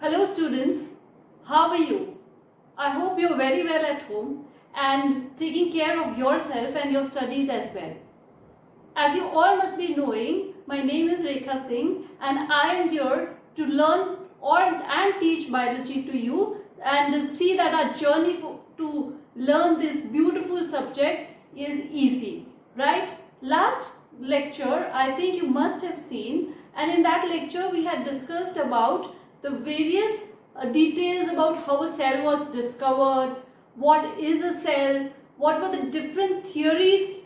Hello students, how are you? I hope you're very well at home and taking care of yourself and your studies as well. As you all must be knowing, my name is Rekha Singh and I am here to learn and teach biology to you and see that our journey to learn this beautiful subject is easy, right? Last lecture, I think you must have seen, and in that lecture we had discussed about the various details about how a cell was discovered, what is a cell, what were the different theories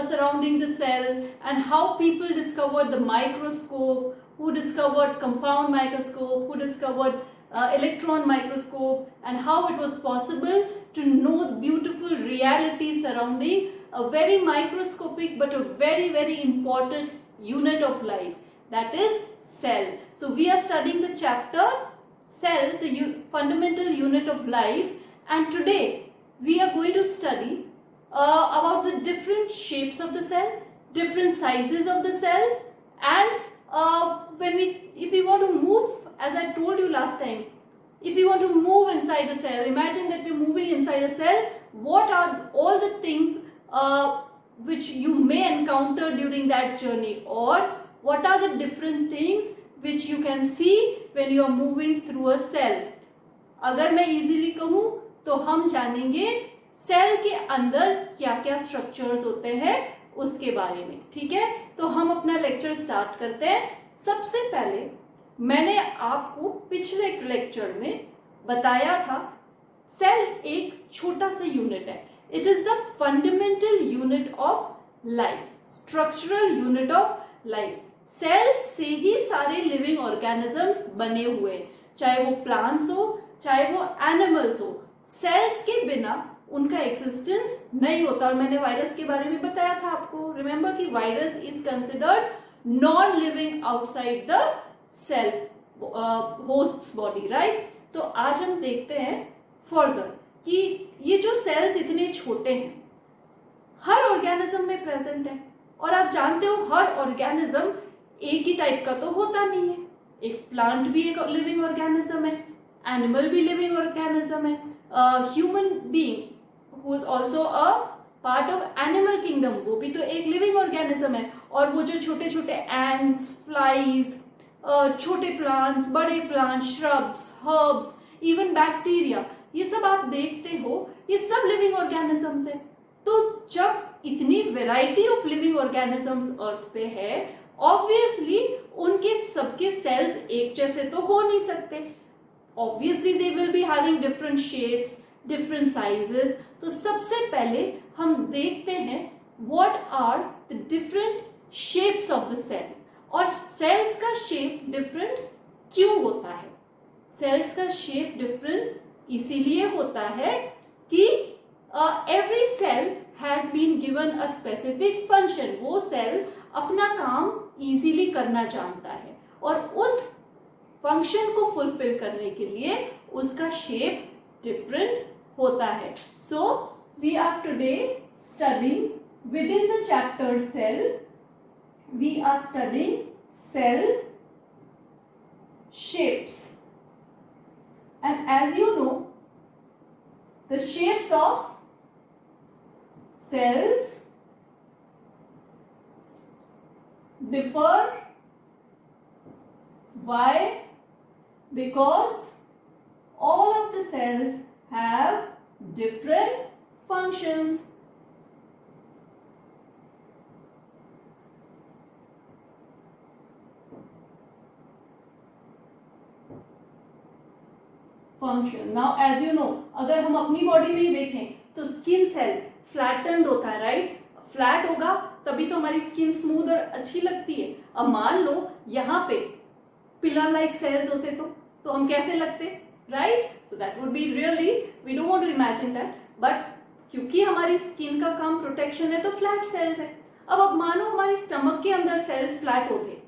surrounding the cell, and how people discovered the microscope, who discovered compound microscope, who discovered electron microscope, and how it was possible to know the beautiful reality surrounding a very microscopic but a very important unit of life, that is cell. So we are studying the chapter cell, the fundamental unit of life, and today we are going to study about the different shapes of the cell, different sizes of the cell, and if we want to move, as I told you last time, if we want to move inside a cell, imagine that we're moving inside a cell, what are all the things which you may encounter during that journey, or what are the different things which you can see when you are moving through a cell. अगर मैं easily कहूँ तो हम जानेंगे cell के अंदर क्या क्या स्ट्रक्चर्स होते हैं उसके बारे में, ठीक है? तो हम अपना लेक्चर स्टार्ट करते हैं। सबसे पहले मैंने आपको पिछले लेक्चर में बताया था सेल एक छोटा सा यूनिट है। It is the fundamental unit of life, structural unit of life. Cell से ही सारे लिविंग ऑर्गेनिजम्स बने हुए हैं, चाहे वो प्लांट्स हो चाहे वो एनिमल्स हो। सेल्स के बिना उनका एग्जिस्टेंस नहीं होता। और मैंने वायरस के बारे में बताया था आपको, रिमेंबर कि virus is considered non living outside the cell host's body, right? तो आज हम देखते हैं फर्दर कि ये जो सेल्स इतने छोटे हैं हर ऑर्गेनिज्म में प्रेजेंट है। और आप जानते हो हर ऑर्गेनिज्म एक ही टाइप का तो होता नहीं है। एक प्लांट भी एक लिविंग ऑर्गेनिज्म है, एनिमल भी लिविंग ऑर्गेनिज्म है, human being who is also a part of animal kingdom, वो भी तो एक लिविंग ऑर्गेनिज्म है। और वो जो छोटे छोटे एंट्स, फ्लाइज, छोटे प्लांट्स, बड़े plants, shrubs, herbs, even bacteria, ये सब आप देखते हो, ये सब लिविंग ऑर्गेनिजम्स है। तो जब इतनी वैरायटी ऑफ लिविंग ऑर्गेनिजम्स अर्थ पे है, ऑब्वियसली उनके सबके सेल्स एक जैसे तो हो नहीं सकते। Obviously they will be having different shapes, different sizes. तो सबसे पहले हम देखते हैं what are the different shapes of the cells, और सेल्स का शेप डिफरेंट क्यों होता है। सेल्स का शेप डिफरेंट इसीलिए होता है कि every cell has been given a specific function. वो सेल अपना काम इजीली करना जानता है और उस फंक्शन को फुलफिल करने के लिए उसका शेप डिफरेंट होता है। So we are today studying within the chapter cell, we are studying cell shapes, and as you know the shapes of cells differ. Why? Because all of the cells have different functions. Function. Now as you know, अगर हम अपनी body में ही देखें तो skin cell flattened होता है, right? Flat होगा तभी तो हमारी स्किन स्मूथ और अच्छी लगती है। अब मान लो यहाँ पे पिलर लाइक सेल्स होते तो हम कैसे लगते, right? So that would be really, we don't want to imagine that, but क्योंकि हमारी स्किन का काम प्रोटेक्शन है तो फ्लैट सेल्स है। अब मानो हमारी स्टमक के अंदर सेल्स फ्लैट होते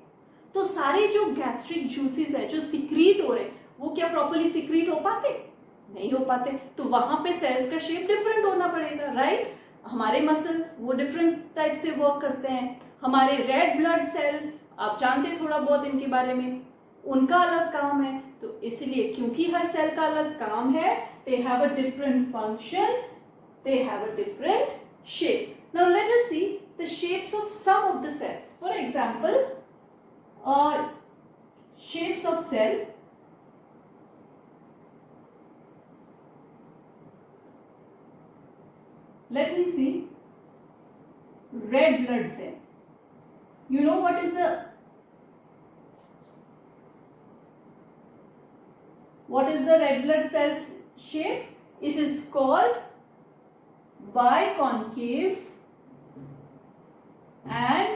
तो सारे जो गैस्ट्रिक जूसेस है जो सिक्रीट हो रहे वो क्या प्रॉपर्ली सिक्रीट हो पाते? नहीं हो पाते। तो वहां पे सेल्स का शेप डिफरेंट होना पड़ेगा, राइट? हमारे मसल्स वो डिफरेंट टाइप से वर्क करते हैं। हमारे रेड ब्लड सेल्स, आप जानते हैं थोड़ा बहुत इनके बारे में, उनका अलग काम है, तो इसलिए क्योंकि हर सेल का अलग काम है, they have a different function, they have a different shape. Now let us see the shapes of some of the cells. For example, shapes of cell. Let me see. Red blood cell. You know what is the red blood cell's shape? It is called biconcave and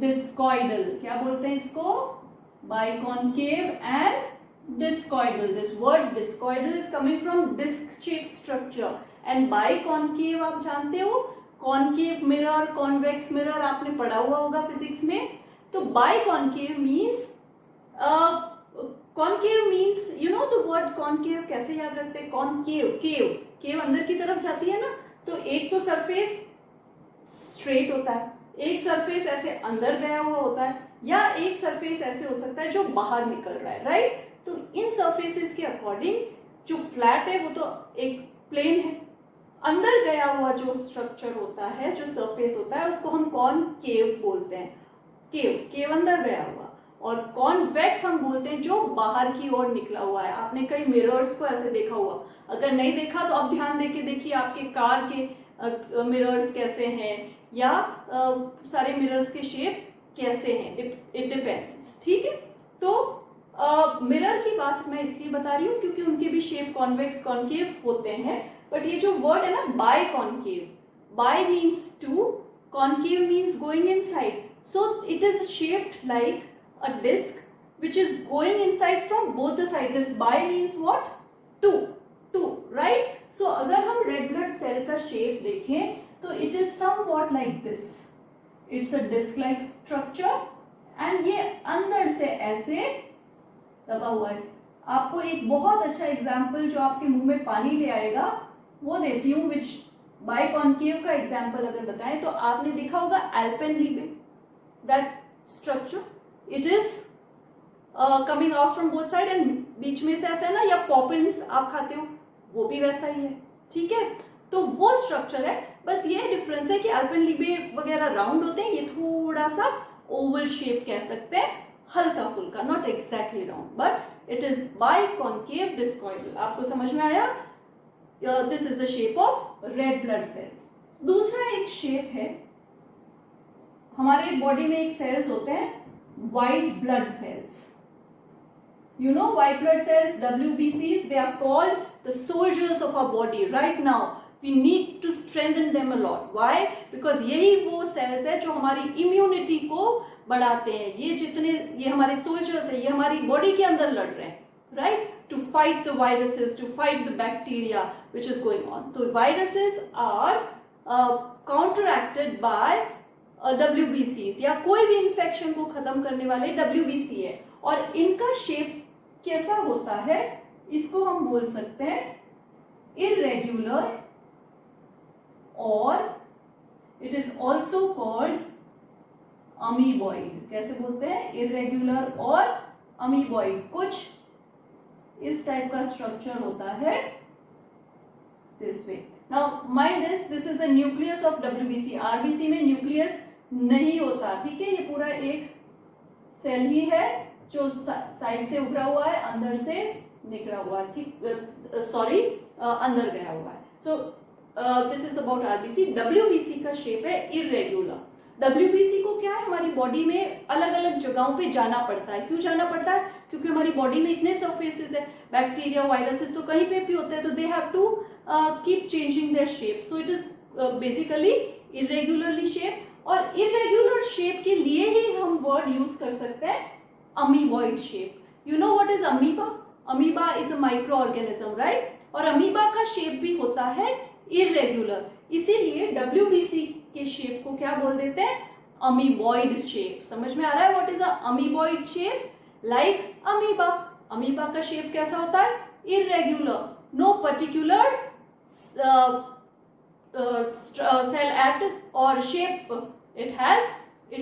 discoidal. क्या बोलते हैं इसको? Biconcave and discoidal. This word discoidal is coming from disc shaped structure. And biconcave आप जानते हो, concave mirror, convex mirror आपने पढ़ा हुआ होगा फिजिक्स में. तो biconcave means, concave means you know the word concave कैसे याद रखते हैं? कॉनकेव, केव अंदर की तरफ जाती है ना, तो एक तो सरफेस स्ट्रेट होता है, एक सरफेस ऐसे अंदर गया हुआ होता है, या एक सरफेस ऐसे हो सकता है जो बाहर निकल रहा है, राइट? तो इन सरफेसेस के अकॉर्डिंग जो फ्लैट है वो तो एक प्लेन है, अंदर गया हुआ जो स्ट्रक्चर होता है, जो सरफेस होता है, उसको हम कॉनकेव बोलते हैं. केव अंदर गया हुआ, और कॉन्वेक्स हम बोलते हैं जो बाहर की ओर निकला हुआ है. आपने कई मिरर्स को ऐसे देखा हुआ, अगर नहीं देखा तो आप ध्यान देके देखिए आपके कार के मिरर्स कैसे हैं, या सारे मिरर्स के शेप कैसे हैं, इट डिपेंड्स. ठीक है, तो मिरर की बात मैं इसलिए बता रही हूँ क्योंकि उनके भी शेप कॉन्वेक्स कॉनकेव होते हैं. बट ये जो वर्ड है ना bi concave, bi means two, concave means going inside, so it is shaped like a disc which is going inside from both the sides. This bi means what? Two, right? So अगर हम red blood cell का shape देखें तो it is somewhat like this. It's a disc-like structure and ये अंदर से ऐसे दबा हुआ है. आपको एक बहुत अच्छा एग्जाम्पल जो आपके मुंह में पानी ले आएगा वो देती हूँ, विच बाइकॉनकेव का एग्जाम्पल अगर बताएं तो आपने देखा होगा Alpenliebe, that structure, it is coming out from both side and बीच में से ऐसा है ना, या पॉपिन्स आप खाते हो वो भी वैसा ही है. ठीक है, तो वो स्ट्रक्चर है. बस ये डिफरेंस है कि एल्पेनलीबे वगैरह राउंड होते हैं, ये थोड़ा सा ओवल शेप कह सकते हैं, हल्का फुल्का, not exactly round, but it is biconcave discoidal. आपको समझ में आया? This is the shape of red blood cells. दूसरा एक शेप है, हमारे बॉडी में एक सेल्स होते हैं white blood cells. You know white blood cells, WBCs, they are called the soldiers of our body. Right now, we need to strengthen them a lot. Why? Because यही वो cells है जो हमारी immunity को बढ़ाते हैं. ये हमारे soldiers है, ये हमारी body के अंदर लड़ रहे हैं, right? To fight the viruses, to fight the bacteria which is going on. So viruses are counteracted by WBCs, या कोई भी infection को खत्म करने वाले WBC है. और इनका शेप कैसा होता है, इसको हम बोल सकते हैं irregular, और it is also called amoeboid. कैसे बोलते हैं? irregular और amoeboid. कुछ इस टाइप का स्ट्रक्चर होता है this way. Now mind this is the nucleus of WBC. RBC में न्यूक्लियस नहीं होता. ठीक है, ये पूरा एक सेल ही है जो साइड से उभरा हुआ है, अंदर से निकला हुआ है. ठीक, सॉरी, अंदर गया हुआ है. So this is about RBC. WBC का शेप है इरेगुलर. डब्ल्यूबीसी को क्या है, हमारी बॉडी में अलग अलग जगहों पे जाना पड़ता है. क्यों जाना पड़ता है? क्योंकि हमारी बॉडी में इतने सरफेसेस है, बैक्टीरिया वायरसेस तो कहीं पे भी होते हैं, तो they have to keep changing their shape. So it is basically irregularly shape. और इरेगुलर शेप के लिए ही हम वर्ड यूज कर सकते हैं amoeboid shape. You know what is amoeba? Amoeba is a microorganism, right? और amoeba का शेप भी होता है irregular. इसीलिए WBC के शेप को क्या बोल देते हैं? amoeboid shape. समझ में आ रहा है? What is a amoeboid shape? Like amoeba. amoeba का शेप कैसा होता है? irregular. No particular cell act or shape. It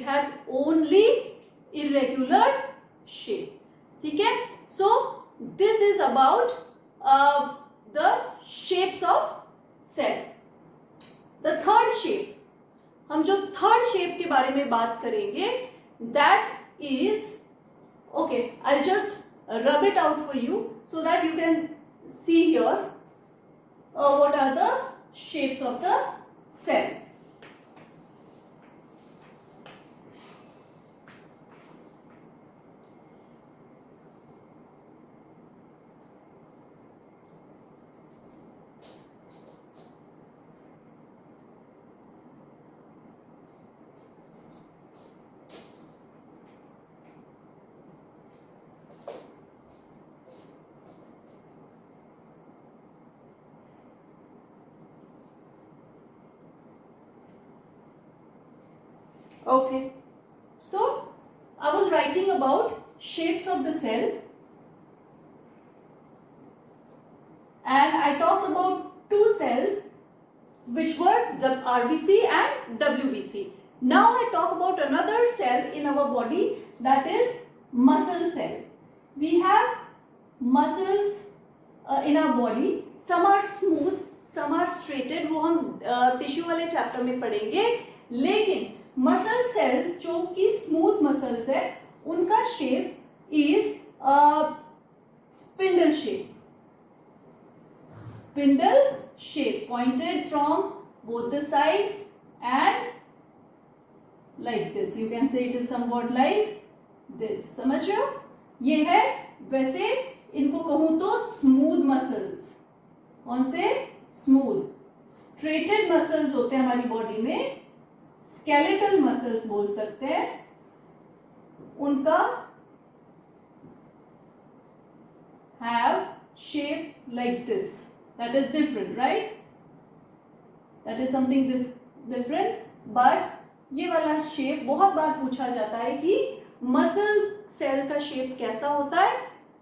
has only irregular shape. ठीक है. So this is about the shapes of cell. The third shape, हम जो third shape के बारे में बात करेंगे, that is, okay, I just rub it out for you so that you can see here what are the shapes of the cell. Okay, so I was writing about shapes of the cell and I talked about two cells which were the RBC and WBC. Now I talk about another cell in our body, that is muscle cell. We have muscles in our body. Some are smooth, some are straightened. वो हम tissue वाले chapter में पढ़ेंगे. लेकिन muscle cells जो कि smooth muscles है, उनका shape is spindle shape. Spindle shape pointed from both the sides and like this. You can say it is somewhat like this. समझ रहे हो? ये है. वैसे इनको कहूं तो स्मूथ मसल्स. कौन से? स्मूथ. स्ट्रेटेड मसल्स होते हैं हमारी बॉडी में, स्केलेटल मसल्स बोल सकते हैं. उनका have shape like this. That is different, right? That is something this different. But ये वाला शेप बहुत बार पूछा जाता है कि मसल सेल का शेप कैसा होता है.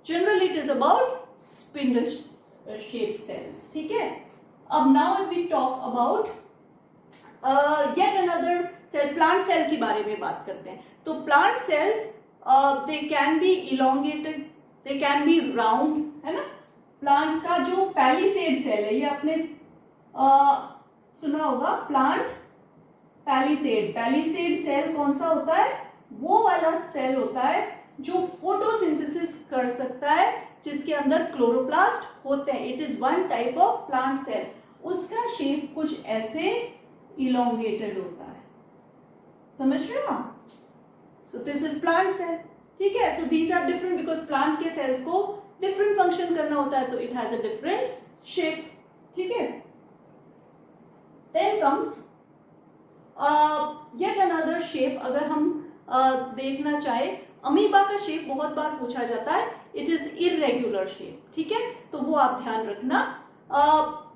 Generally it is about spindle shape cells. ठीक है. अब now if we talk about yet another cell, plant cell के बारे में बात करते हैं. तो plant cells they can be elongated, they can be round, है ना. प्लांट का जो पैलिसेड सेल है, ये आपने सुना होगा, प्लांट पैलिसेड. पैलिसेड सेल कौन सा होता है? वो वाला सेल होता है जो फोटोसिंथेसिस कर सकता है, जिसके अंदर क्लोरोप्लास्ट होते हैं. It is one type of plant cell. उसका शेप कुछ ऐसे इलोंगेटेड होता है. समझ रहे हो? So this is plant cell. ठीक है. So these are different because plant के सेल्स को डिफरेंट फंक्शन करना होता है. So it has a different shape. ठीक है. Then comes yet another shape. अगर हम देखना चाहे, अमीबा का शेप बहुत बार पूछा जाता है. It is irregular shape. ठीक है. तो वो आप ध्यान रखना.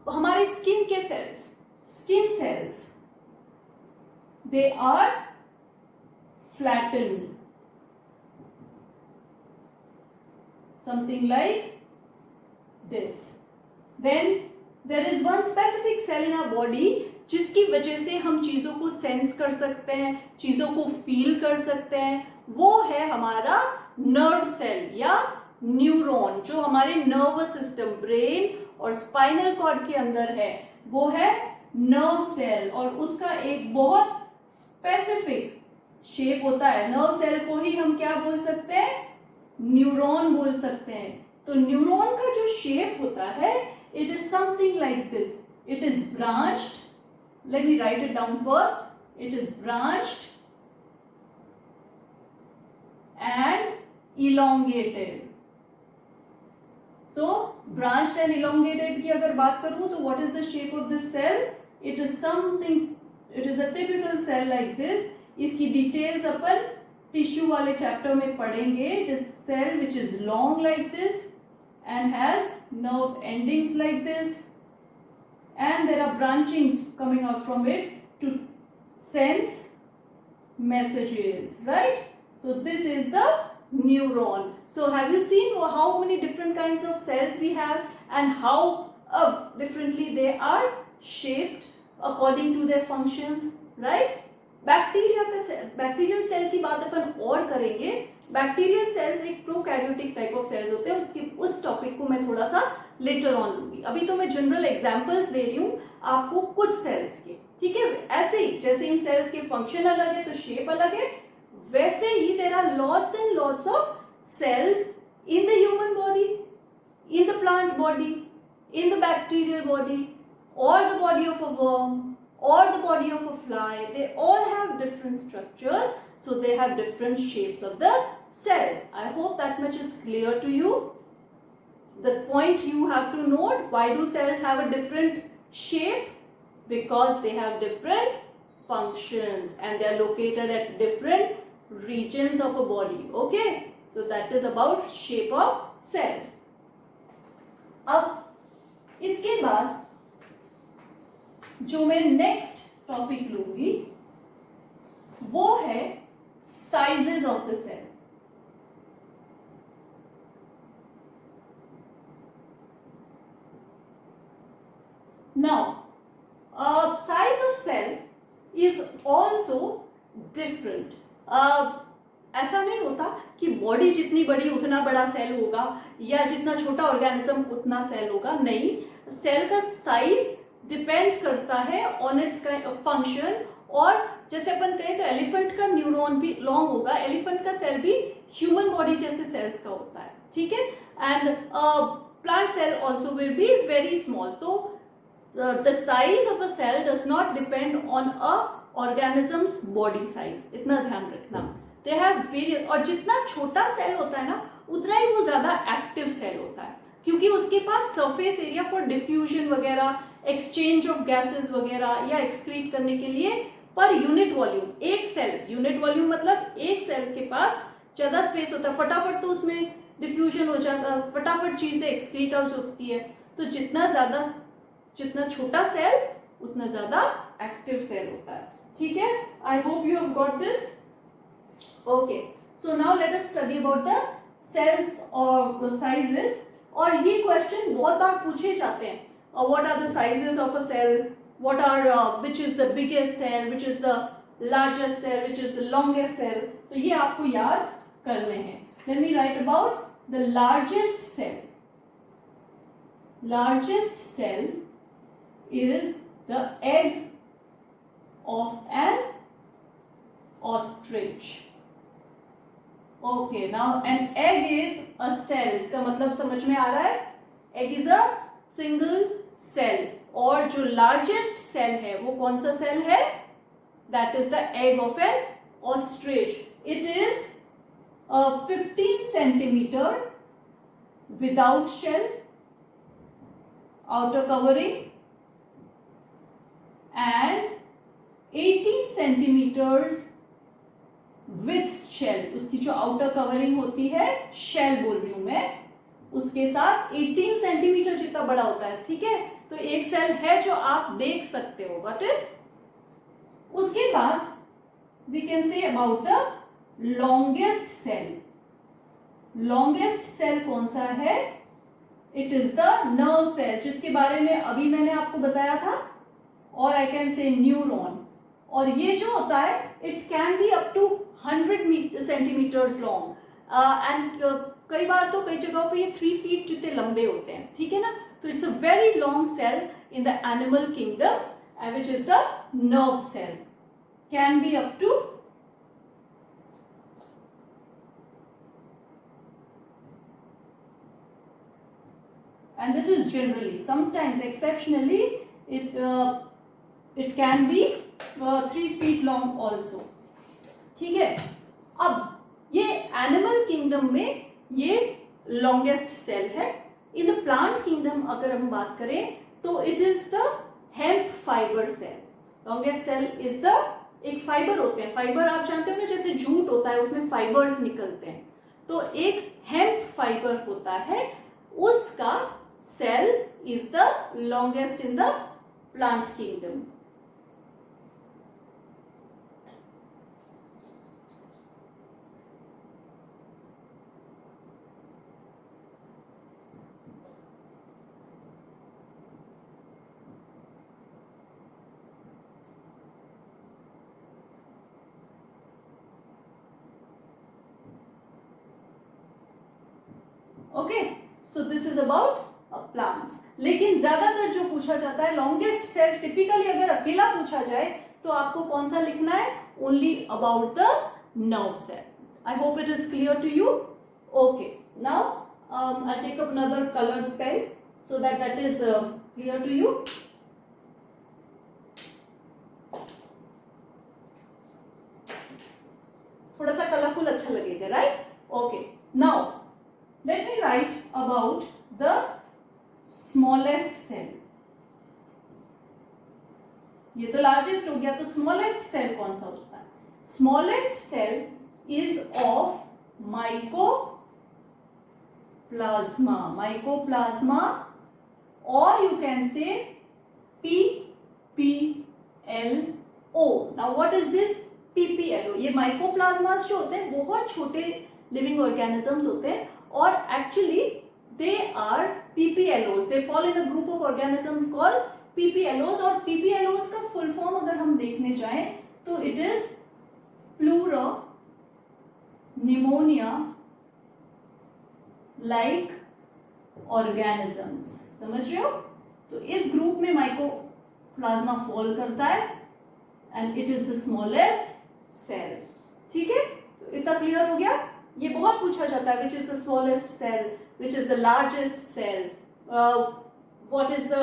हमारे स्किन के sales, skin cells, they are flattened, something like this. Then there is one specific cell in our body जिसकी वजह से हम चीजों को सेंस कर सकते हैं, चीजों को फील कर सकते हैं. वो है हमारा नर्व सेल या न्यूरॉन, जो हमारे नर्वस सिस्टम, ब्रेन और स्पाइनल कॉर्ड के अंदर है. वो है नर्व सेल. और उसका एक बहुत स्पेसिफिक शेप होता है. नर्व सेल को ही हम क्या बोल सकते हैं? न्यूरॉन बोल सकते हैं. तो न्यूरॉन का जो शेप होता है, it is something like this. It is branched. Late me right it down first. It is branched and elongated. So branched and elongated की अगर बात करूं तो what is the shape of this cell? It is something, it is a typical cell like this. इसकी details अपन tissue वाले chapter में पढ़ेंगे. It is cell which is long like this and has nerve endings like this, and there are branchings coming out from it to sense messages, right? So this is the neuron. So have you seen how many different kinds of cells we have and how differently they are shaped according to their functions, right? Bacterial cell की बात अपन और करेंगे। Bacterial cells एक prokaryotic type of cells होते हैं, उस topic को मैं थोड़ा सा लेटर ऑन लूंगी। अभी तो मैं जनरल एग्जांपल्स दे रही हूँ आपको कुछ सेल्स के, ठीक है। ऐसे ही जैसे इन सेल्स के फंक्शन अलग है तो शेप अलग है, वैसे ही there are lots and lots of cells in the human body, in the plant body, in the bacterial body, or the body of a worm, or the body of a fly. They all have different structures, so they have different shapes of the cells. I hope that much is clear to you. The point you have to note, why do cells have a different shape? Because they have different functions and they are located at different regions of a body. Okay, so that is about shape of cell. अब इसके बाद जो मैं next topic लूंगी वो है sizes of the cell. Now size of cell is also different. ऐसा नहीं होता कि बॉडी जितनी बड़ी उतना बड़ा सेल होगा या जितना छोटा ऑर्गेनिज्म उतना सेल होगा, नहीं। सेल का साइज डिपेंड करता है ऑन इट्स फंक्शन। और जैसे अपन कहें तो एलिफेंट का न्यूरॉन भी लॉन्ग होगा, एलिफेंट का सेल भी ह्यूमन बॉडी जैसे सेल्स का होता है, ठीक है। And plant cell also will be very small. तो the size of a cell does not depend on a organism's body size, इतना ध्यान रखना। दे हैव वेरियस, और जितना छोटा सेल होता है ना उतना ही वो ज्यादा एक्टिव सेल होता है, क्योंकि उसके पास सरफेस एरिया फॉर डिफ्यूजन वगैरह, एक्सचेंज ऑफ गैसेस वगैरह या एक्सक्रीट करने के लिए पर यूनिट वॉल्यूम, एक सेल यूनिट वॉल्यूम मतलब एक सेल के पास ज्यादा स्पेस होता है, फटाफट तो उसमें डिफ्यूजन हो जाता है, फटाफट चीजें एक्सक्रीट आउट होती है। तो जितना छोटा सेल उतना ज्यादा एक्टिव सेल होता है, ठीक है। I hope you have got this. Okay, so now let us study about the cells or sizes. और ये क्वेश्चन बहुत बार पूछे जाते हैं, what are the sizes of a cell, what are which is the biggest cell, which is the largest cell, which is the longest cell. तो ये आपको याद करने हैं। Let me write about the largest cell. Largest cell is the egg of an ostrich. Okay, now an egg is a cell. इसका मतलब समझ में आ रहा है, egg is a single cell. और जो largest cell है वो कौन सा cell है? That is the egg of an ostrich. It is 15 centimeter without shell, outer covering, and 18 centimeters with shell. उसकी जो आउटर कवरिंग होती है, शेल बोल रही हूं मैं, उसके साथ 18 सेंटीमीटर जितना बड़ा होता है, ठीक है। तो एक सेल है जो आप देख सकते हो, गॉट इट। उसके बाद we can say about the longest cell. Longest cell कौन सा है? It is the nerve cell, जिसके बारे में अभी मैंने आपको बताया था, और आई कैन से न्यूरॉन। और ये जो होता है it can be up to 100 centimetres long, and कई बार तो कई जगहों पे ये 3 फीट जितने लंबे होते हैं, ठीक है ना। तो it's a very long cell in the animal kingdom, which is the nerve cell, can be up to and this is generally, sometimes exceptionally it can be 3 feet long also, ठीक है। अब ये एनिमल किंगडम में ये longest cell है। इन the plant kingdom अगर हम बात करें तो it is the hemp fibre cell. Longest cell is the, एक फाइबर होते हैं, फाइबर आप जानते हो ना, जैसे जूट होता है उसमें फाइबर्स निकलते हैं, तो एक हेम्प फाइबर होता है, उसका cell is the longest in the plant kingdom. Okay, so this is about plants. लेकिन ज्यादातर जो पूछा जाता है लॉन्गेस्ट सेल, टिपिकली अगर अकेला पूछा जाए तो आपको कौन सा लिखना है? Only about the nerve cell. I hope it is clear to you. Okay, now I take up another coloured pen so that is clear to you. थोड़ा सा कलरफुल अच्छा लगेगा, right? Okay, now let me write about the smallest cell. ये तो largest हो गया, तो smallest cell कौन सा होता है? Smallest cell is of mycoplasma, or you can say PPLO. Now what is this PPLO? ये mycoplasmas जो होते हैं बहुत छोटे लिविंग ऑर्गेनिजम्स होते हैं, और actually they are PPLOs. They fall in a group of organisms called PPLOs. और PPLOs का फुल फॉर्म अगर हम देखने जाएं तो it is Pleuropneumonia like organisms. समझ रहे हो? तो इस ग्रुप में माइकोप्लाज्मा फॉल करता है and it is the smallest cell. ठीक है, तो इतना क्लियर हो गया. ये बहुत पूछा जाता है, which is the smallest cell, which is the largest cell, what is the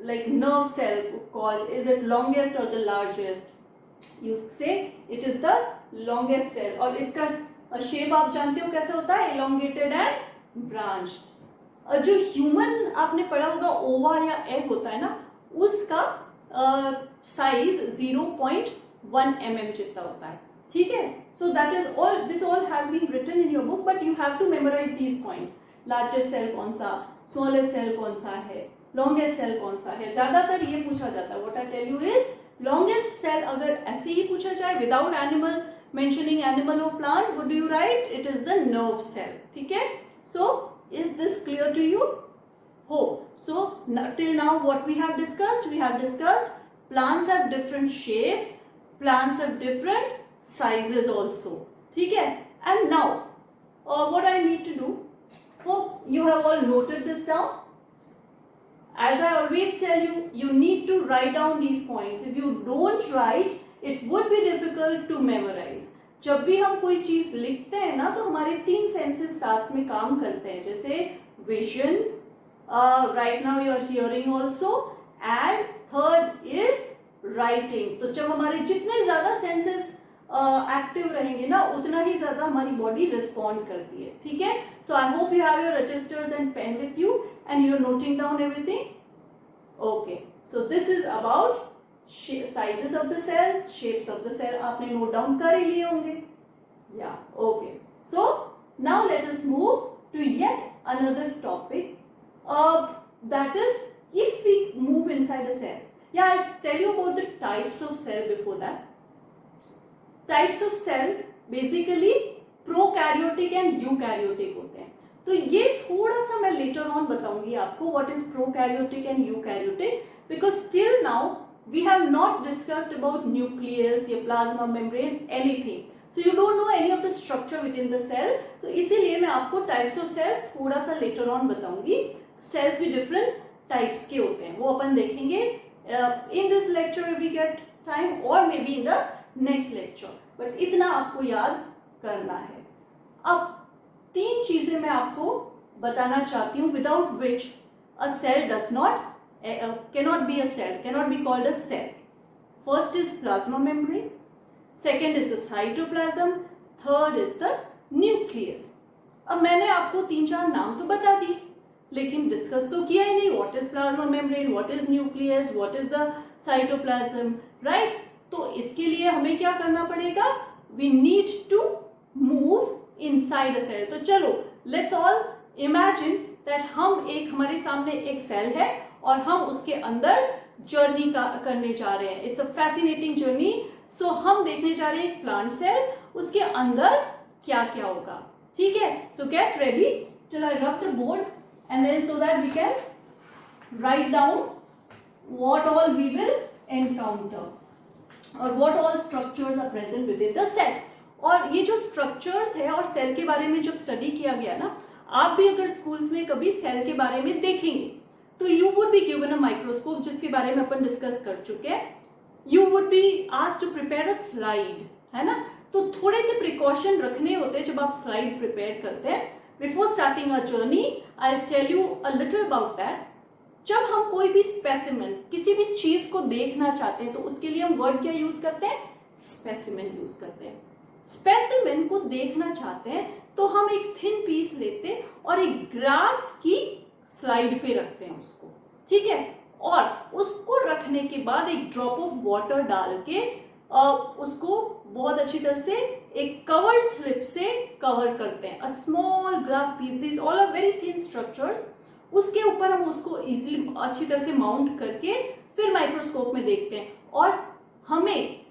like nerve cell called, is it longest or the largest? You say it is the longest cell. और इसका shape आप जानते हो कैसे होता है? elongated and branched. जो human आपने पढ़ा होगा ओवा या एग होता है ना, उसका साइज 0.1 mm जितना होता है. ठीक है, so that is all, this all has been written in your book, but you have to memorize these points. Largest cell कौन सा, स्मॉलेस्ट सेल कौन सा है, लॉन्गेस्ट सेल कौन सा है, ज्यादातर ये पूछा जाता है. What I tell you is longest cell अगर ऐसे ही पूछा जाए without animal mentioning animal or plant, what do you write? It is the nerve cell. ठीक है, so is this clear to you? So till now what we have discussed? We have discussed plants have different shapes, plants have different sizes also. ठीक है, and now what I need to do, hope you have all noted this down. As I always tell you, you need to write down these points. If you don't write, it would be difficult to memorize. जब भी हम कोई चीज लिखते हैं ना, तो हमारे 3 सेंसेस साथ में काम करते हैं, जैसे vision, right now you are hearing also, and third is writing. तो जब हमारे जितने ज्यादा सेंसेस एक्टिव रहेंगे ना, उतना ही ज्यादा हमारी बॉडी रिस्पॉन्ड करती है. ठीक है, so I hope you have your registers and pen with you and you are noting down everything. Okay, so this is about sizes of the cells, shapes of the cell. आपने note down कर ही लिए होंगे. Yeah, okay. So now let us move to yet another topic. That is, if we move inside a cell. Yeah, I'll tell you about the types of cell before that. Types of cell basically prokaryotic and eukaryotic होते हैं. तो ये थोड़ा सा मैं later on बताऊंगी आपको what is prokaryotic and eukaryotic, because till now we have not discussed about nucleus या plasma membrane, anything. So you don't know any of the structure within the cell. तो इसीलिए मैं आपको types of cell थोड़ा सा later on बताऊंगी. Cells भी different types के होते हैं, वो अपन देखेंगे in this lecture if we get time, or maybe in the next lecture. But इतना आपको याद करना है. अब 3 चीजें मैं आपको बताना चाहती हूँ without which a cell does not cannot be a cell, cannot be called a cell. First is plasma membrane, second is the cytoplasm, third is the nucleus. अब मैंने आपको 3-4 नाम तो बता दिए, लेकिन डिस्कस तो किया ही नहीं. What is plasma membrane, what is nucleus, what is the cytoplasm, right? तो इसके लिए हमें क्या करना पड़ेगा? We need to move inside a cell. तो चलो लेट्स ऑल इमेजिन दैट हमारे सामने एक सेल है और हम उसके अंदर जर्नी करने जा रहे हैं. It's a fascinating journey. So हम देखने जा रहे हैं एक प्लांट सेल, उसके अंदर क्या क्या होगा. ठीक है, so get ready. Till I rub the board and then so that we can write down what all we will encounter or what all structures are present within the cell. और ये जो स्ट्रक्चर्स है और cell के बारे में जब study किया गया ना, आप भी अगर स्कूल्स में कभी सेल के बारे में देखेंगे तो you would be given a microscope, जिसके बारे में अपन डिस्कस कर चुके हैं. You would be asked to prepare a slide, है ना. तो थोड़े से प्रिकॉशन रखने होते हैं जब आप स्लाइड प्रिपेयर करते हैं. Before starting a journey I will tell you a little about that. जब हम कोई भी स्पेसिमेन, किसी भी चीज को देखना चाहते हैं तो उसके लिए हम वर्ड क्या यूज करते हैं? स्पेसिमेन यूज करते हैं. स्पेसिमेन को देखना चाहते हैं तो हम एक थिन पीस लेते हैं और एक ग्रास की स्लाइड पे रखते हैं उसको, ठीक है. और उसको रखने के बाद एक ड्रॉप ऑफ वाटर डाल के उसको बहुत अच्छी तरह से एक कवर स्लिप से कवर करते हैं. A small glass piece, this all are very thin structures. उसके ऊपर हम उसको इजीली अच्छी तरह से माउंट करके फिर माइक्रोस्कोप में देखते हैं. और हमें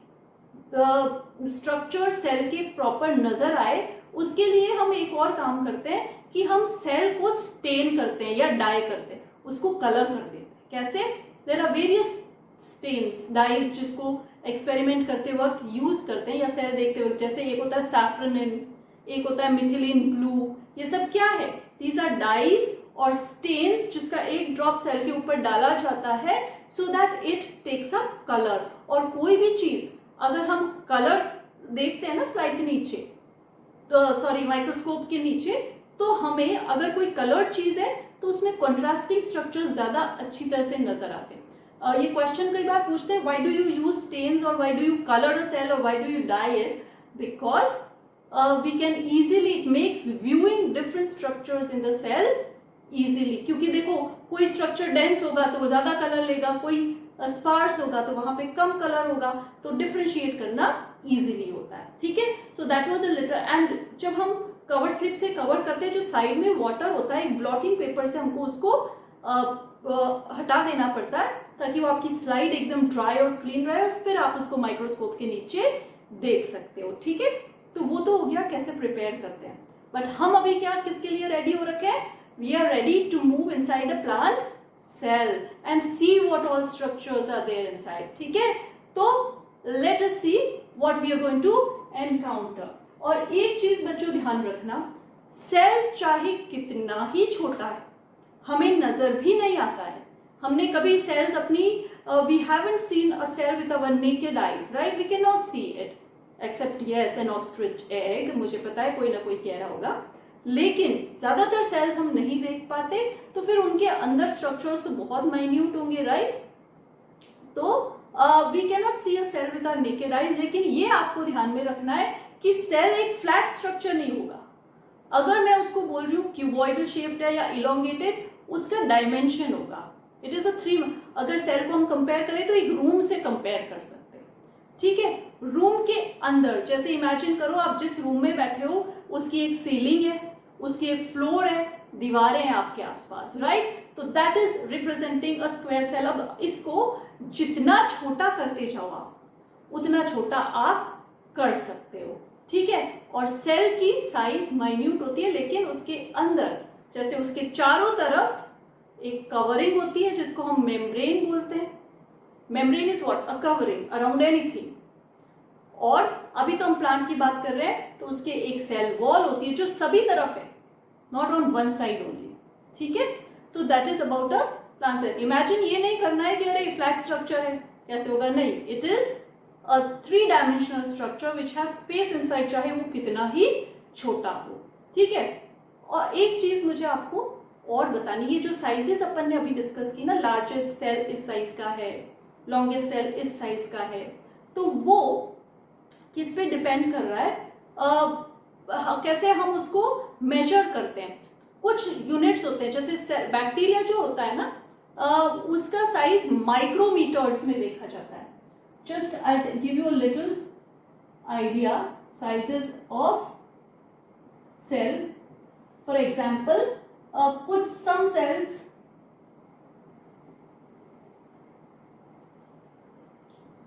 स्ट्रक्चर सेल के प्रॉपर नजर आए उसके लिए हम एक और काम करते हैं कि हम सेल को स्टेन करते हैं या डाई करते हैं, उसको कलर कर देते हैं. कैसे? There are various stains, dyes, जिसको एक्सपेरिमेंट करते वक्त यूज करते हैं या सेल देखते वक्त. जैसे एक होता है सैफ्रनिन, एक होता है मिथिलीन ब्लू. ये सब क्या है? दीज आर डाइज और स्टेन्स जिसका एक ड्रॉप सेल के ऊपर डाला जाता है so that it takes up colour. और कोई भी चीज अगर हम कलर्स देखते हैं ना स्लाइड के नीचे, तो सॉरी माइक्रोस्कोप के नीचे, तो हमें अगर कोई कलर्ड चीज है तो उसमें कॉन्ट्रास्टिंग स्ट्रक्चर्स ज्यादा अच्छी तरह से नजर आते हैं. ये क्वेश्चन कई बार पूछते हैं, why do you use stains और why do you colour a cell और why do you dye it? Because we can easily, it makes viewing different structures in the cell easily. क्योंकि देखो कोई स्ट्रक्चर डेंस होगा तो वो ज्यादा colour लेगा, कोई स्पार्स होगा तो वहां पे कम कलर होगा, तो डिफरेंशिएट करना इजीली होता है. ठीक है. So that was a little. And जब हम कवर स्लिप से कवर करते हैं, जो साइड में वाटर होता है, एक ब्लॉटिंग पेपर से हमको उसको हटा देना पड़ता है ताकि वो आपकी स्लाइड एकदम ड्राई और क्लीन रहे और फिर आप उसको माइक्रोस्कोप के नीचे देख सकते हो. ठीक है. तो वो तो हो गया कैसे प्रिपेयर करते हैं. बट हम अभी क्या किसके लिए रेडी हो रखे हैं? We are ready to move inside a plant cell and see what all structures are there inside. ठीक है. तो let us see what we are going to encounter. और एक चीज बच्चों ध्यान रखना, सेल चाहे कितना ही छोटा है, हमें नजर भी नहीं आता है. हमने कभी सेल्स अपनी we haven't seen a cell with our naked eyes, right? We cannot see it except yes an ostrich egg. मुझे पता है कोई ना कोई कह रहा होगा, लेकिन ज्यादातर सेल्स हम नहीं देख पाते, तो फिर उनके अंदर स्ट्रक्चर्स तो बहुत माइन्यूट होंगे, राइट? तो we can not see a cell with our naked eyes. लेकिन ये आपको ध्यान में रखना है कि सेल एक फ्लैट स्ट्रक्चर नहीं होगा. अगर मैं उसको बोल रही हूँ क्यूबॉइडल शेप्ड है या इलोंगेटेड, उसका डायमेंशन होगा. इट इज अ 3. अगर सेल को हम कंपेयर करें तो एक रूम से कंपेयर कर सकते हैं. ठीक है. रूम के अंदर जैसे इमेजिन करो आप जिस रूम में बैठे हो उसकी एक सीलिंग है, उसकी एक फ्लोर है, दीवारें हैं आपके आसपास, राइट? तो that is representing a square cell. अब इसको जितना छोटा करते जाओ आप उतना छोटा आप कर सकते हो. ठीक है. और सेल की साइज माइन्यूट होती है, लेकिन उसके अंदर जैसे उसके चारों तरफ एक कवरिंग होती है जिसको हम मेम्ब्रेन बोलते हैं. Membrane is what? A covering around anything. और अभी तो हम प्लांट की बात कर रहे हैं तो उसके एक सेल वॉल होती है जो सभी तरफ है, not on one side only. ठीक है. तो that is about a plant cell. Imagine ये नहीं करना है कि अरे फ्लैट स्ट्रक्चर है, कैसे होगा? नहीं. It is a 3 dimensional structure which has space inside, चाहे वो कितना ही छोटा हो. ठीक है. और एक चीज मुझे आपको और बतानी, ये जो साइजेस अपन ने अभी डिस्कस की ना, लार्जेस्ट सेल इस साइज का है, लॉन्गेस्ट सेल इस साइज का है, तो वो किस पे डिपेंड कर रहा है? कैसे हम उसको मेजर करते हैं. कुछ यूनिट्स होते हैं, जैसे बैक्टीरिया जो होता है ना, उसका साइज माइक्रोमीटर्स में देखा जाता है. Just I give you a little idea sizes of cell. For example, कुछ some cells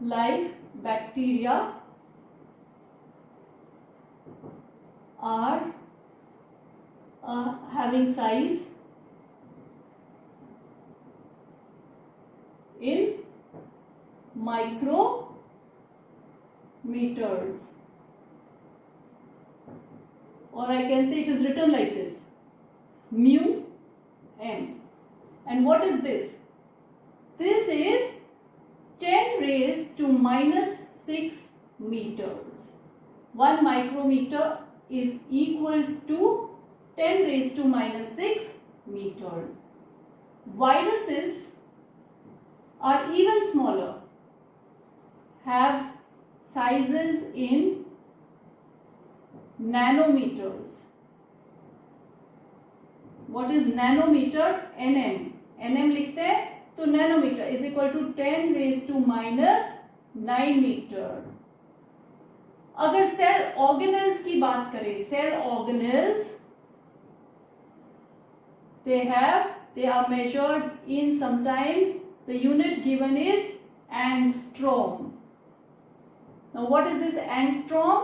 like bacteria are having size in micrometers. or I can say it is written like this, mu m. And what is this? This is 10 raised to minus 6 meters. 1 micrometer is equal to 10 raised to minus 6 meters. Viruses are even smaller, have sizes in nanometers. What is nanometer? nm. nm लिखते हैं तो nanometre is equal to 10 raise to minus 9 metre. अगर cell organelles की बात करें, cell organelles they are measured in, sometimes the unit given is angstrom. Now what is this angstrom?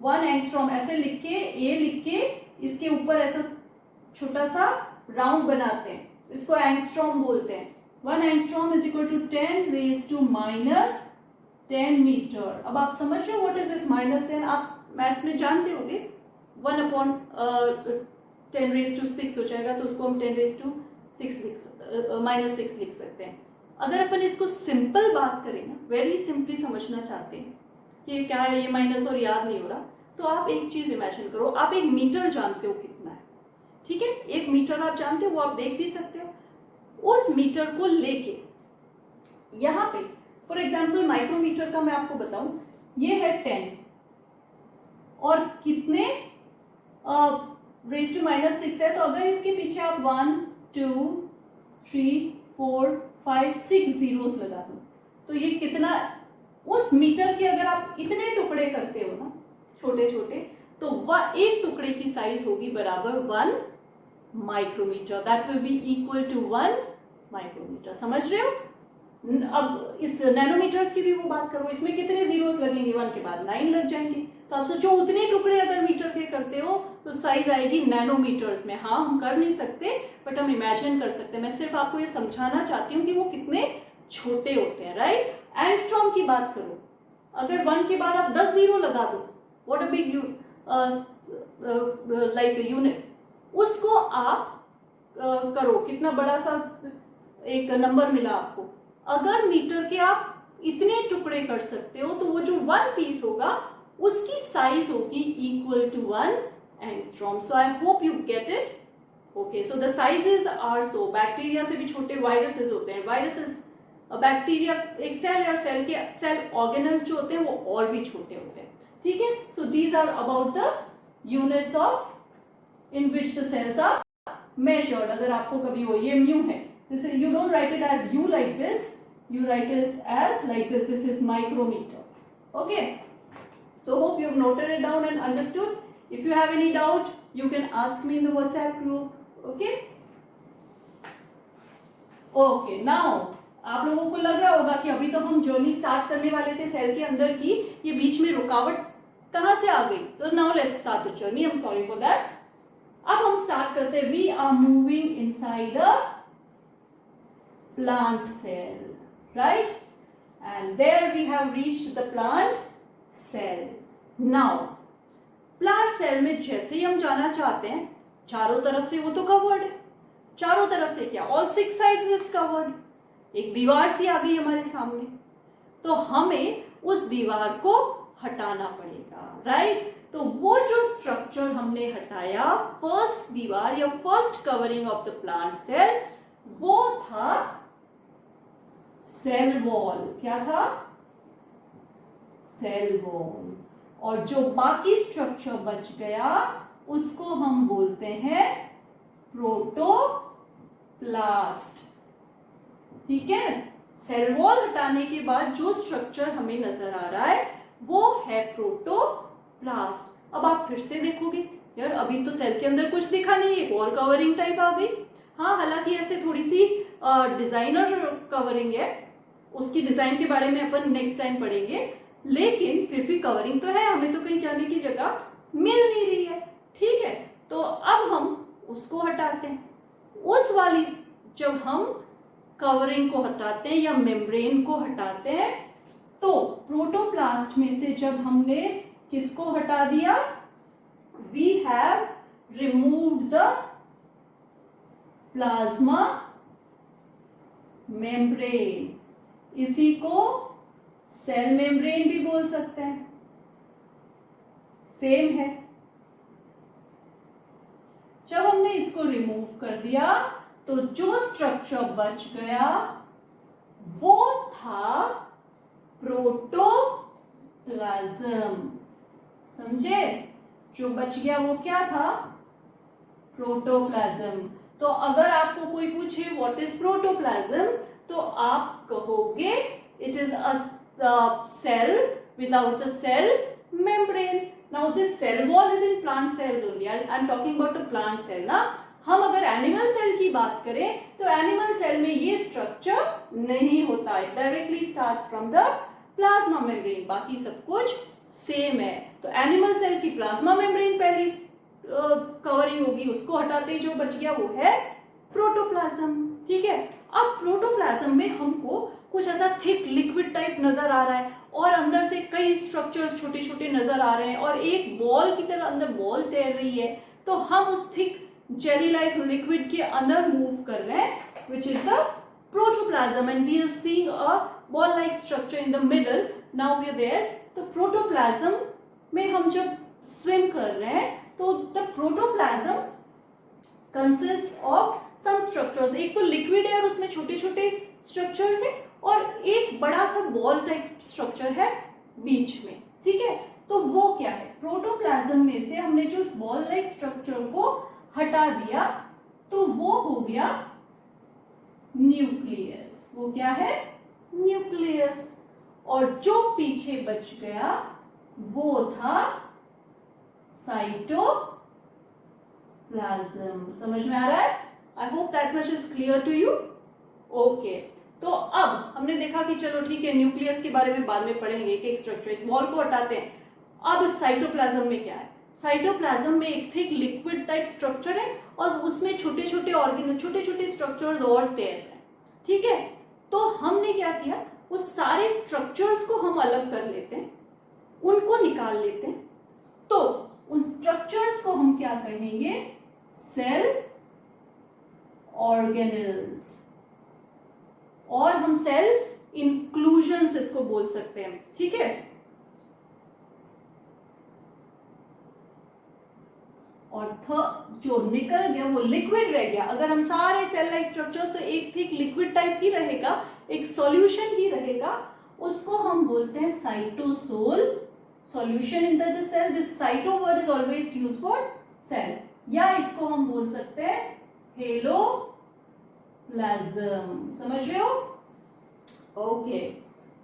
1 angstrom ऐसे लिख के, a लिख के इसके ऊपर ऐसा छोटा सा राउंड बनाते हैं, इसको एंगस्ट्रॉम बोलते हैं. 1 angstrom is equal to 10 raised to minus 10 metre. अब आप समझ रहे हो व्हाट इज दिस माइनस 10? आप मैथ्स में जानते होंगे 1 अपॉन 10 रेज टू 6 हो जाएगा, तो उसको हम 10 रेज टू माइनस 6 लिख सकते हैं. अगर अपन इसको सिंपल बात करें ना, वेरी सिंपली समझना चाहते हैं कि ये क्या है, ये माइनस और याद नहीं हो रहा, तो आप एक चीज इमेजिन करो. आप एक मीटर जानते हो कितना है, ठीक है, एक मीटर आप जानते हो, वो आप देख भी सकते हो. उस मीटर को लेके यहां पे फॉर एग्जाम्पल माइक्रोमीटर का मैं आपको बताऊं, ये है 10 और कितने रेज टू माइनस 6 है, तो अगर इसके पीछे आप 1 2 3 4 5 6 जीरोस लगा दो, तो ये कितना, उस मीटर के अगर आप इतने टुकड़े करते हो ना छोटे छोटे, तो वह एक टुकड़े की साइज होगी बराबर 1 micrometre. That will be equal to 1 micrometre. समझ रहे हो? अब इस नैनोमीटर्स की भी वो बात करो, इसमें कितने जीरोस लगेंगे? 1 के बाद 9 लग जाएंगे. तो आप सोचो उतने टुकड़े अगर मीटर के करते हो तो साइज आएगी नैनोमीटर्स में. हाँ, हम कर नहीं सकते बट हम इमेजिन कर सकते हैं. मैं सिर्फ आपको ये समझाना चाहती हूँ कि वो कितने छोटे होते हैं, राइट. एंगस्ट्रॉम की बात करो, अगर 1 के बाद आप 10 जीरो लगा दो, what a big like unit, उसको आप करो, कितना बड़ा सा एक नंबर मिला आपको. अगर मीटर के आप इतने टुकड़े कर सकते हो, तो वो जो 1 पीस होगा उसकी साइज होगी equal to 1 angstrom. So I hope you get it. Okay, so the sizes are so, bacteria से भी छोटे वायरसेस होते हैं. वायरसेस, बैक्टीरिया, एक सेल या सेल के सेल ऑर्गेनल्स जो होते हैं वो और भी छोटे होते हैं, ठीक है. So these are about the units of in which the cells are measured. अगर आपको कभी हो, ये म्यू है, this is, you don't write it as u like this, you write it as like this. This is micrometer. Okay, so hope you've noted it down and understood. If you have any doubt, you can ask me in the WhatsApp group. Okay, okay. Now आप लोगों को लग रहा होगा कि अभी तो हम जर्नी स्टार्ट करने वाले थे सेल के अंदर की, ये बीच में रुकावट कहां से आ गई. तो now let's start the journey. I am sorry for that. अब हम स्टार्ट करते हैं. We are moving inside a plant cell, right, and there we have reached the plant cell. Now plant cell में जैसे ही हम जाना चाहते हैं, चारों तरफ से वो तो कवर्ड है. चारों तरफ से क्या, ऑल 6 साइड्स इज कवर्ड. एक दीवार सी आ गई हमारे सामने, तो हमें उस दीवार को हटाना पड़ेगा, राइट. तो वो जो स्ट्रक्चर हमने हटाया, फर्स्ट दीवार या first covering of the plant cell, वो था सेल वॉल. क्या था? Cell wall. और जो बाकी स्ट्रक्चर बच गया उसको हम बोलते हैं प्रोटोप्लास्ट. ठीक है, सेल वॉल हटाने के बाद जो स्ट्रक्चर हमें नजर आ रहा है वो है प्रोटोप्लास्ट. अब आप फिर से देखोगे, यार अभी तो सेल के अंदर कुछ दिखा नहीं, एक और कवरिंग टाइप आ गई. हाँ, हालांकि ऐसे थोड़ी सी डिजाइनर कवरिंग है, उसकी डिजाइन के बारे में अपन नेक्स्ट टाइम पढ़ेंगे, लेकिन फिर भी कवरिंग तो है, हमें तो कहीं जाने की जगह मिल नहीं रही है. ठीक है, तो अब हम उसको हटाते हैं. उस वाली, जब हम कवरिंग को हटाते हैं या मेम्ब्रेन को हटाते हैं, तो प्रोटोप्लास्ट में से जब हमने किसको हटा दिया, we have removed the plasma membrane. इसी को सेल मेम्ब्रेन भी बोल सकते हैं, सेम है. जब हमने इसको रिमूव कर दिया तो जो स्ट्रक्चर बच गया वो था प्रोटोप्लाज्म. समझे? जो बच गया वो क्या था? प्रोटोप्लाज्म. तो अगर आपको कोई पूछे व्हाट इज प्रोटोप्लाज्म तो आप कहोगे it is a cell without the cell membrane. Now this cell wall is in plant cells only. I'm talking about the plant cell ना. हम अगर एनिमल सेल की बात करें तो एनिमल सेल में ये स्ट्रक्चर नहीं होता है. Directly starts from the plasma membrane. बाकी सब कुछ सेम है. तो एनिमल सेल की प्लाज्मा मेम्ब्रेन पहली कवरिंग होगी, उसको हटाते ही जो बच गया वो है प्रोटोप्लाज्म. ठीक है. अब प्रोटोप्लाज्म में हमको कुछ ऐसा थिक लिक्विड टाइप नजर आ रहा है और अंदर से कई स्ट्रक्चर्स छोटे छोटे नजर आ रहे हैं और एक बॉल की तरह अंदर बॉल तैर रही है. तो हम उस थिक जेली लाइक लिक्विड के अंदर मूव कर रहे हैं which is the protoplasm and we are seeing a ball like structure in the middle. Now we are there. तो प्रोटोप्लाज्म में हम जब स्विम कर रहे हैं तो the protoplasm consist of some structures. एक तो लिक्विड है और उसमें छोटे छोटे स्ट्रक्चर्स है और एक बड़ा सा बॉल टाइप स्ट्रक्चर है बीच में. ठीक है. तो वो क्या है? प्रोटोप्लाज्म में से हमने जो बॉल लाइक स्ट्रक्चर को हटा दिया तो वो हो गया न्यूक्लियस. वो क्या है? न्यूक्लियस. और जो पीछे बच गया वो था साइटोप्लाज्म. समझ में आ रहा है? I hope that much is clear to you. Okay. तो अब हमने देखा कि चलो ठीक है न्यूक्लियस के बारे में बाद में पढ़ेंगे, एक एक स्ट्रक्चर. इस बॉल को हटाते हैं. अब साइटोप्लाज्म में क्या है? साइटोप्लाज्म में एक थिक लिक्विड टाइप स्ट्रक्चर है और उसमें छोटे छोटे ऑर्गेनल छोटे छोटे स्ट्रक्चर्स और तैर रहे हैं. ठीक है. तो हमने क्या किया, उस सारे स्ट्रक्चर्स को हम अलग कर लेते हैं, उनको निकाल लेते हैं. तो उन स्ट्रक्चर्स को हम क्या कहेंगे? Cell organelles. और हम सेल इंक्लूजन्स इसको बोल सकते हैं. ठीक है. और जो निकल गया वो लिक्विड रह गया. अगर हम सारे सेल लाइक स्ट्रक्चर्स तो एक थिक लिक्विड टाइप ही रहेगा, एक सॉल्यूशन ही रहेगा, उसको हम बोलते हैं cytosol. Solution in the cell. This cyto word is always used for cell. या इसको हम बोल सकते हैं हेलोप्लाज्म. समझ रहे हो? Okay.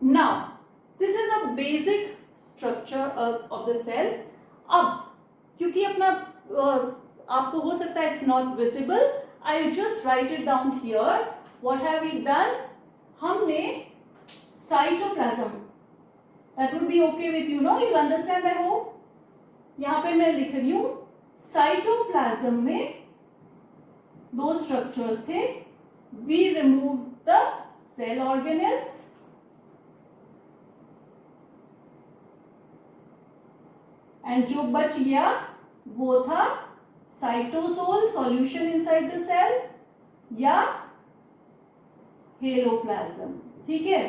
Now this is a basic structure of the cell. अब क्योंकि अपना आपको हो सकता है it's not visible, I will just write it down here. What have we done? हमने cytoplasm, that would be okay with you, no? You understand I hope. यहां पे मैं लिख रही हूं साइटोप्लाज्म में दो स्ट्रक्चर्स थे. We remove the cell organelles and जो बच गया वो था cytosol solution inside the cell या हेलोप्लाज्म. ठीक है.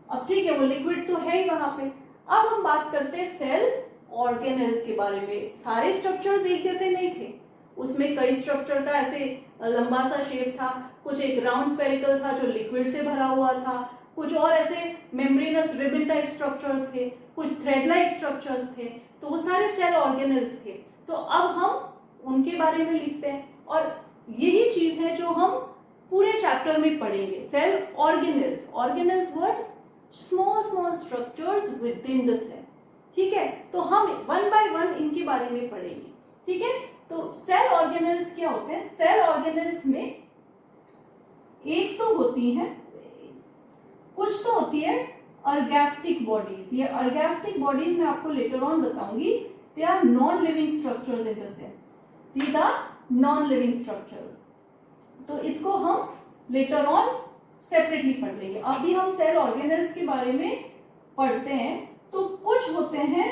अब ठीक है वो लिक्विड तो है ही वहां पे. अब हम बात करते हैं सेल ऑर्गेनल्स के बारे में. सारे स्ट्रक्चर्स एक जैसे नहीं थे. उसमें कई स्ट्रक्चर का ऐसे लंबा सा शेप था, कुछ एक राउंड स्फेरिकल था जो लिक्विड से भरा हुआ था, कुछ और ऐसे मेम्ब्रेनस रिबन टाइप स्ट्रक्चर्स थे, कुछ थ्रेड लाइक स्ट्रक्चर्स थे. तो वो सारे सेल ऑर्गेनल्स थे. तो अब हम उनके बारे में लिखते हैं और यही चीज है जो हम पूरे चैप्टर में पढ़ेंगे. Cell organelles. Organelles word small small structures within the cell. ठीक है. तो हम वन बाय वन इनके बारे में पढ़ेंगे. ठीक है. तो सेल ऑर्गेनल्स क्या होते हैं? सेल ऑर्गेनल्स में एक तो होती है, कुछ तो होती है अर्गैस्टिक बॉडीज. ये अर्गैस्टिक बॉडीज मैं आपको लेटर ऑन बताऊंगी. They are non living structures in the cell. These are non living structures. तो इसको हम लेटर ऑन सेपरेटली पढ़ लेंगे. अभी हम सेल ऑर्गेनल्स के बारे में पढ़ते हैं. तो कुछ होते हैं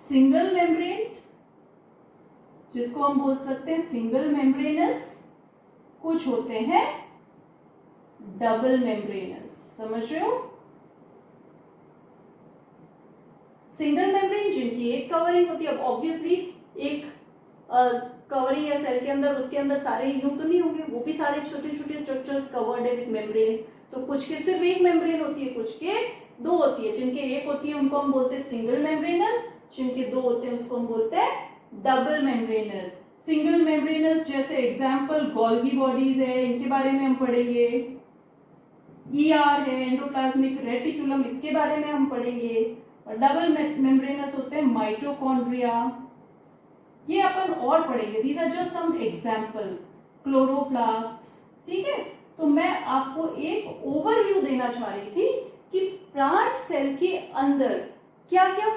सिंगल मेम्ब्रेन, जिसको हम बोल सकते हैं सिंगल मेम्ब्रेनस, कुछ होते हैं डबल मेम्ब्रेनस। समझ रहे हो? सिंगल मेम्ब्रेन जिनकी एक कवरिंग होती है, अब ऑब्वियसली एक कवरिंग है सेल के अंदर, उसके अंदर सारे यूं तो नहीं होंगे, वो भी सारे छोटे छोटे स्ट्रक्चर्स कवर्ड है विद मेम्ब्रेन्स। तो कुछ के सिर्फ एक मेम्ब्रेन होती है, कुछ के दो होती है। जिनके एक होती है उनको हम बोलते हैं सिंगल मेम्ब्रेनस, जिनके दो होते हैं उसको हम बोलते हैं डबल मेम्ब्रेनस। सिंगल मेम्ब्रेनस जैसे एग्जाम्पल गोल्गी बॉडीज है, इनके बारे में हम पढ़ेंगे। ईआर है, एंडोप्लाज्मिक रेटिकुलम, इसके बारे में हम पढ़ेंगे। और डबल मेम्ब्रेनस होते हैं माइटोकॉन्ड्रिया, ये अपन और पढ़ेंगे। These are just some examples. Chloroplasts, ठीक है। तो मैं आपको एक ओवरव्यू देना चाह रही थी कि प्लांट सेल के अंदर क्या क्या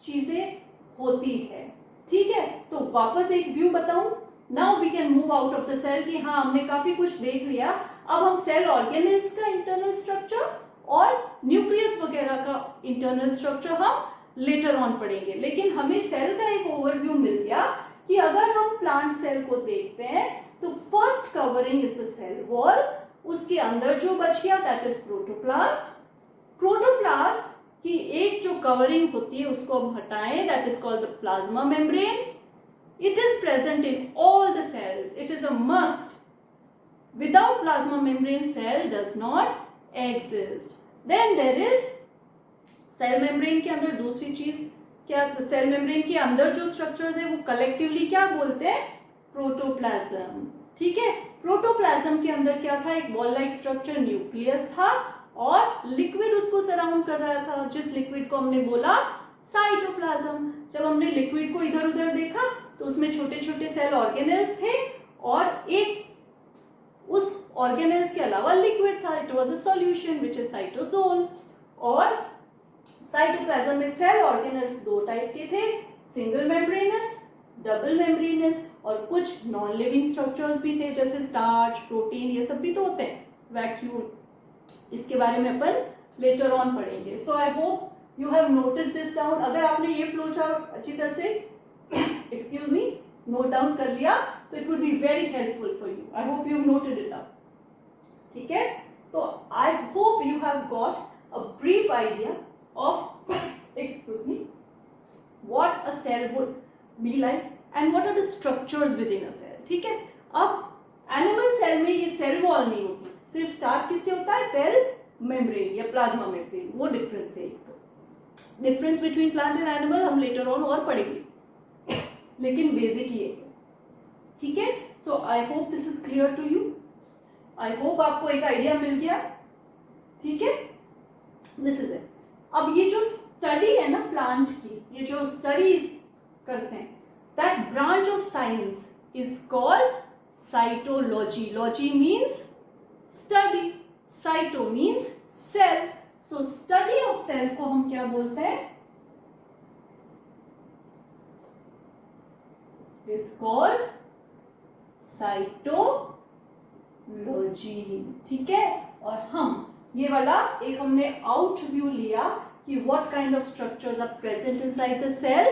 चीजें होती है, ठीक है। तो वापस एक व्यू बताऊं। Now we can move out of the cell कि हाँ हमने काफी कुछ देख लिया। अब हम सेल ऑर्गेनेल्स का इंटरनल स्ट्रक्चर और न्यूक्लियस वगैरह का इंटरनल स्ट्रक्चर हम लेटर ऑन पढ़ेंगे, लेकिन हमें सेल का एक ओवरव्यू मिल गया कि अगर हम प्लांट सेल को देखते हैं तो first covering is the cell wall, उसके अंदर जो बच गया दैट इज प्रोटोप्लास्ट। प्रोटोप्लास्ट की एक जो कवरिंग होती है उसको हम हटाएं, that is called the plasma membrane. It is present in all the cells, it is a must. Without plasma membrane, cell does not exist. Then there is cell membrane के अंदर दूसरी चीज क्या, सेल मेम्ब्रेन के अंदर जो structures है वो कलेक्टिवली क्या बोलते हैं, प्रोटोप्लाज्म, ठीक है। प्रोटोप्लाज्म के अंदर क्या था, एक बॉल लाइक स्ट्रक्चर न्यूक्लियस था और लिक्विड उसको सराउंड कर रहा था, जिस लिक्विड को हमने बोला साइटोप्लाज्म। जब हमने लिक्विड को इधर उधर देखा तो उसमें छोटे छोटे सेल ऑर्गेनेल्स थे और एक उस ऑर्गेनेल्स के अलावा लिक्विड था, it was a solution which is cytosol. और साइटोप्लाज्म में सेल ऑर्गेनेल्स दो टाइप के थे, सिंगल मेम्ब्रेनस, डबल मेम्ब्रेनस, और कुछ नॉन लिविंग स्ट्रक्चर्स भी थे जैसे स्टार्च, प्रोटीन, ये सब भी तो होते हैं, वैक्यूल। इसके बारे में अपन लेटर ऑन पढ़ेंगे। So I hope you have noted this down. अगर आपने ये फ्लो चार्ट अच्छी तरह say excuse me note down कर लिया तो it would be very helpful for you. I hope you have noted it up, ठीक है। तो आई hope you have got a brief idea of excuse me what a cell would be like and what are the structures within a cell, ठीक है। अब animal cell में ये cell wall नहीं होती, सिर्फ स्टार्ट किससे होता है, सेल मेम्ब्रेन या प्लाज्मा मेम्ब्रेन, वो डिफरेंस है। तो difference between plant and animal हम लेटर ऑन और पढ़ेंगे, लेकिन बेसिक ये, ठीक है। So I hope this is clear to you. I hope आपको एक आइडिया मिल गया, ठीक है। This is it. अब ये जो स्टडी है ना प्लांट की, ये जो स्टडी करते हैं, that branch of science is called cytology. Logy means study, cyto means cell. So study of cell को हम क्या बोलते हैं, इज कॉल्ड साइटोलॉजी, ठीक है। और हम ये वाला एक हमने आउट व्यू लिया कि what kind of structures are present inside the cell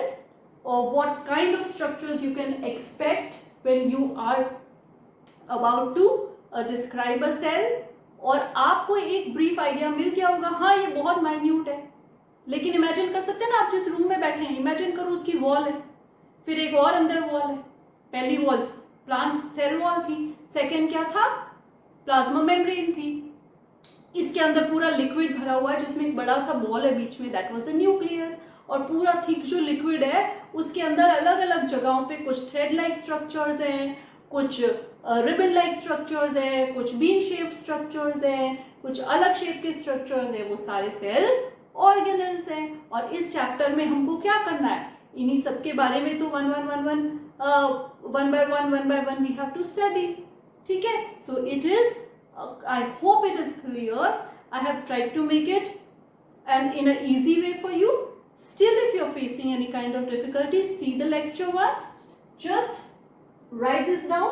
or what kind of structures you can expect when you are about to describe a cell। और आपको एक ब्रीफ आइडिया मिल गया होगा, हाँ ये बहुत माइन्यूट है, लेकिन इमेजिन कर सकते हैं ना, आप जिस रूम में बैठे हैं इमेजिन करो उसकी वॉल है, फिर एक और अंदर वॉल है। पहली वॉल प्लांट सेल वॉल थी, सेकेंड क्या था, प्लाज्मा मेम्ब्रेन थी, इसके अंदर पूरा लिक्विड भरा हुआ है जिसमें एक बड़ा सा बॉल है बीच में, दैट वाज द न्यूक्लियस। और पूरा थिक जो लिक्विड है उसके अंदर अलग अलग जगहों पे कुछ थ्रेड लाइक स्ट्रक्चर्स हैं, कुछ रिबन लाइक स्ट्रक्चर्स है, कुछ बीन शेप्ड स्ट्रक्चर्स है, कुछ अलग शेप के स्ट्रक्चर्स है, वो सारे सेल ऑर्गेनेल्स हैं। और इस चैप्टर में हमको क्या करना है, इन्हीं सब के बारे में तो one by one we have to study, ठीक है। So it is I hope it is clear. I have tried to make it and in an easy way for you. Still, if you're facing any kind of difficulty, see the lecture once. Just write this down.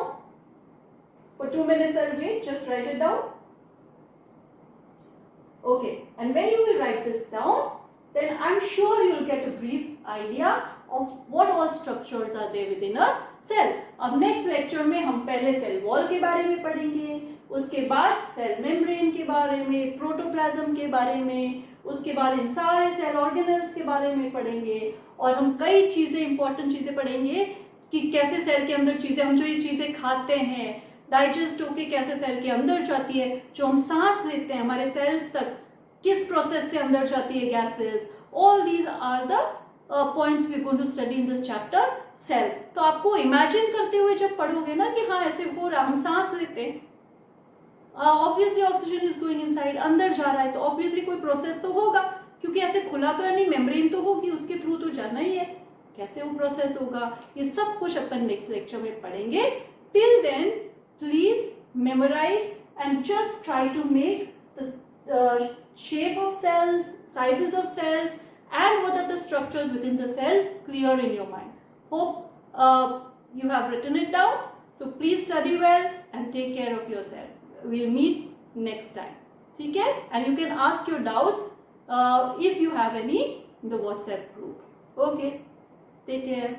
For 2 minutes I'll wait. Just write it down. Okay. And when you will write this down, then I'm sure you'll get a brief idea of what all structures are there within a cell. अब next lecture में हम पहले cell wall के बारे में पढ़ेंगे, उसके बाद सेल मेम्ब्रेन के बारे में, प्रोटोप्लाज्म के बारे में, उसके बाद इन सारे सेल ऑर्गेनेल्स के बारे में पढ़ेंगे, और हम कई चीजें इंपॉर्टेंट चीजें पढ़ेंगे कि कैसे सेल के अंदर चीजें, हम जो ये चीजें खाते हैं डाइजेस्ट होके कैसे सेल के अंदर जाती है, जो हम सांस लेते हैं हमारे सेल्स तक किस प्रोसेस से अंदर जाती है gases, all these are the points we going to study in this chapter cell. तो आपको इमेजिन करते हुए जब पढ़ोगे ना कि हाँ ऐसे हो रहा, हम सांस लेते हैं, obviously oxygen is going inside, अंदर जा रहा है, तो ऑब्वियसली कोई प्रोसेस तो होगा, क्योंकि ऐसे खुला तो है नहीं, मेम्ब्रेन तो होगी, उसके थ्रू तो जाना ही है, कैसे वो प्रोसेस होगा, ये सब कुछ अपन नेक्स्ट लेक्चर में पढ़ेंगे. Till then please memorize and just try to make the shape of cells, sizes of cells, and what are the structures within the cell clear in your mind. Hope you have written it down. So please study well and take care of yourself. We'll meet next time. ठीक है? And you can ask your doubts if you have any in the WhatsApp group. Okay. Take care.